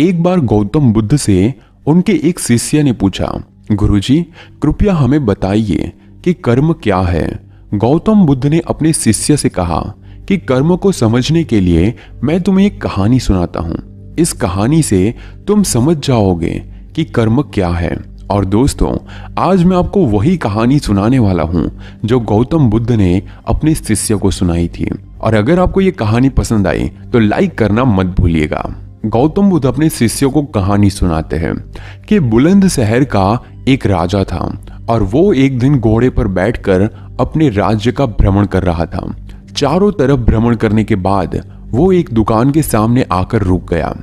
एक बार गौतम बुद्ध से उनके एक शिष्य ने पूछा, गुरुजी कृपया हमें बताइए कि कर्म क्या है। गौतम बुद्ध ने अपने शिष्य से कहा कि कर्म को समझने के लिए मैं तुम्हें एक कहानी सुनाता हूं। इस कहानी से तुम समझ जाओगे कि कर्म क्या है। और दोस्तों, आज मैं आपको वही कहानी सुनाने वाला हूं जो गौतम बुद्ध ने अपने शिष्य को सुनाई थी। और अगर आपको ये कहानी पसंद आई तो लाइक करना मत भूलिएगा। गौतम बुद्ध अपने शिष्यों को कहानी सुनाते हैं कि बुलंद शहर का एक राजा था और वो एक दिन घोड़े पर बैठकर अपने राज्य का भ्रमण कर रहा था। चारों तरफ भ्रमण करने के बाद वो एक दुकान के सामने आकर रुक गया।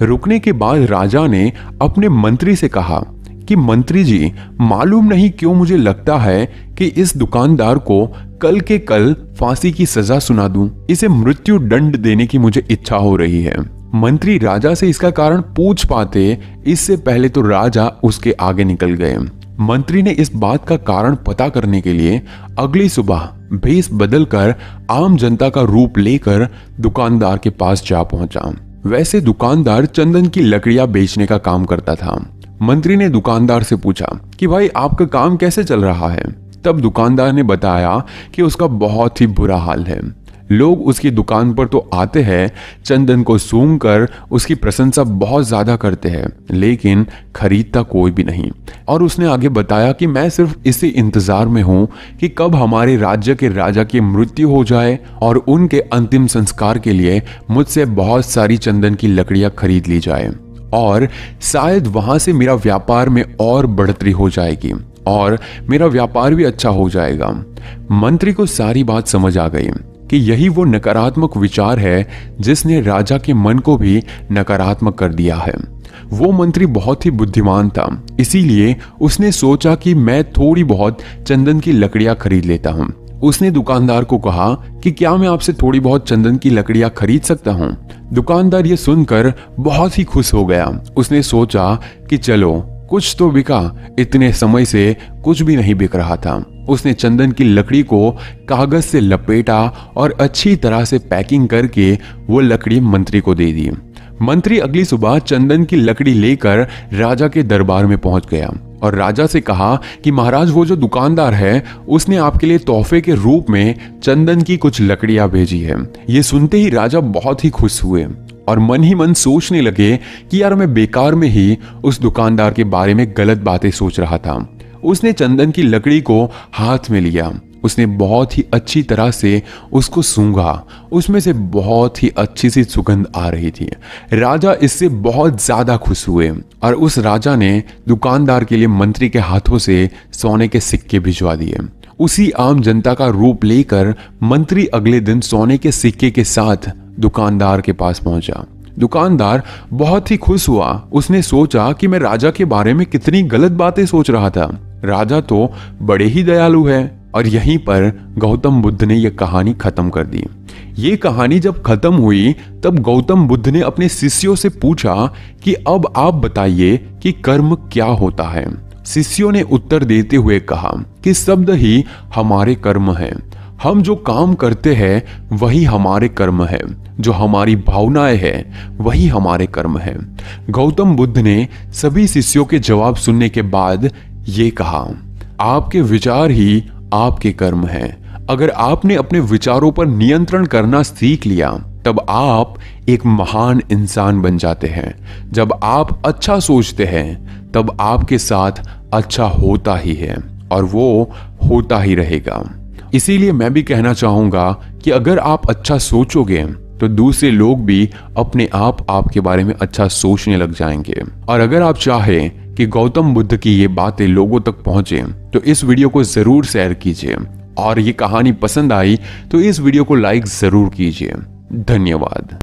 रुकने के बाद राजा ने अपने मंत्री से कहा कि मंत्री जी, मालूम नहीं क्यों मुझे लगता है कि इस दुकानदार को कल के कल फांसी की सजा सुना दूं। इसे मृत्यु दंड देने की मुझे इच्छा हो रही है। मंत्री राजा से इसका कारण पूछ पाते इससे पहले तो राजा उसके आगे निकल गए। मंत्री ने इस बात का कारण पता करने के लिए अगली सुबह भेष बदलकर आम जनता का रूप लेकर दुकानदार के पास जा पहुंचा। वैसे दुकानदार चंदन की लकड़ियां बेचने का काम करता था। मंत्री ने दुकानदार से पूछा कि भाई आपका काम कैसे चल रहा है। तब दुकानदार ने बताया कि उसका बहुत ही बुरा हाल है। लोग उसकी दुकान पर तो आते हैं, चंदन को सूंघकर उसकी प्रशंसा बहुत ज्यादा करते हैं, लेकिन खरीदता कोई भी नहीं। और उसने आगे बताया कि मैं सिर्फ इसी इंतजार में हूं कि कब हमारे राज्य के राजा की मृत्यु हो जाए और उनके अंतिम संस्कार के लिए मुझसे बहुत सारी चंदन की लकड़ियां खरीद ली जाए और शायद वहां से मेरा व्यापार में और बढ़ोतरी हो जाएगी और मेरा व्यापार भी अच्छा हो जाएगा। मंत्री को सारी बात समझ आ गई कि यही वो नकारात्मक विचार है जिसने राजा के मन को भी नकारात्मक कर दिया है। वो मंत्री बहुत ही बुद्धिमान था, इसीलिए उसने सोचा कि मैं थोड़ी बहुत चंदन की लकड़ियां खरीद लेता हूं। उसने दुकानदार को कहा कि क्या मैं आपसे थोड़ी बहुत चंदन की लकड़ियां खरीद सकता हूं। दुकानदार ये सुनकर बहुत ही खुश हो गया। उसने सोचा कि चलो कुछ तो बिका, इतने समय से कुछ भी नहीं बिक रहा था। उसने चंदन की लकड़ी को कागज से लपेटा और अच्छी तरह से पैकिंग करके वो लकड़ी मंत्री को दे दी। मंत्री अगली सुबह चंदन की लकड़ी लेकर राजा के दरबार में पहुंच गया और राजा से कहा कि महाराज, वो जो दुकानदार है उसने आपके लिए तोहफे के रूप में चंदन की कुछ लकड़ियां भेजी है। ये सुनते ही राजा बहुत ही खुश हुए और मन ही मन सोचने लगे कि यार मैं बेकार में ही उस दुकानदार के बारे में गलत बातें सोच रहा था। उसने चंदन की लकड़ी को हाथ में लिया। उसने बहुत ही अच्छी तरह से उसको सूंघा। उसमें से बहुत ही अच्छी सी सुगंध आ रही थी। राजा इससे बहुत ज्यादा खुश हुए और उस राजा ने दुकानदार के लिए मंत्री के हाथों से सोने के सिक्के भिजवा दिए। उसी आम जनता का रूप लेकर मंत्री अगले दिन सोने के सिक्के के साथ दुकानदार के पास पहुंचा। दुकानदार बहुत ही खुश हुआ। उसने सोचा कि मैं राजा के बारे में कितनी गलत बातें सोच रहा था। राजा तो बड़े ही दयालु है। और यहीं पर गौतम बुद्ध ने यह कहानी खत्म कर दी। ये कहानी जब खत्म हुई तब गौतम बुद्ध ने अपने शिष्यों से पूछा कि अब आप बताइए कि कर्म क्या होता है। शिष्यों ने उत्तर देते हुए कहा कि शब्द ही हमारे कर्म है। हम जो काम करते हैं वही हमारे कर्म है। जो हमारी भावनाएं हैं वही हमारे कर्म है। गौतम बुद्ध ने सभी शिष्यों के जवाब सुनने के बाद ये कहा, आपके विचार ही आपके कर्म हैं। अगर आपने अपने विचारों पर नियंत्रण करना सीख लिया तब आप एक महान इंसान बन जाते हैं। जब आप अच्छा सोचते हैं तब आपके साथ अच्छा होता ही है और वो होता ही रहेगा। इसीलिए मैं भी कहना चाहूंगा कि अगर आप अच्छा सोचोगे तो दूसरे लोग भी अपने आप आपके बारे में अच्छा सोचने लग जाएंगे। और अगर आप चाहें कि गौतम बुद्ध की ये बातें लोगों तक पहुंचे तो इस वीडियो को जरूर शेयर कीजिए और ये कहानी पसंद आई तो इस वीडियो को लाइक जरूर कीजिए। धन्यवाद।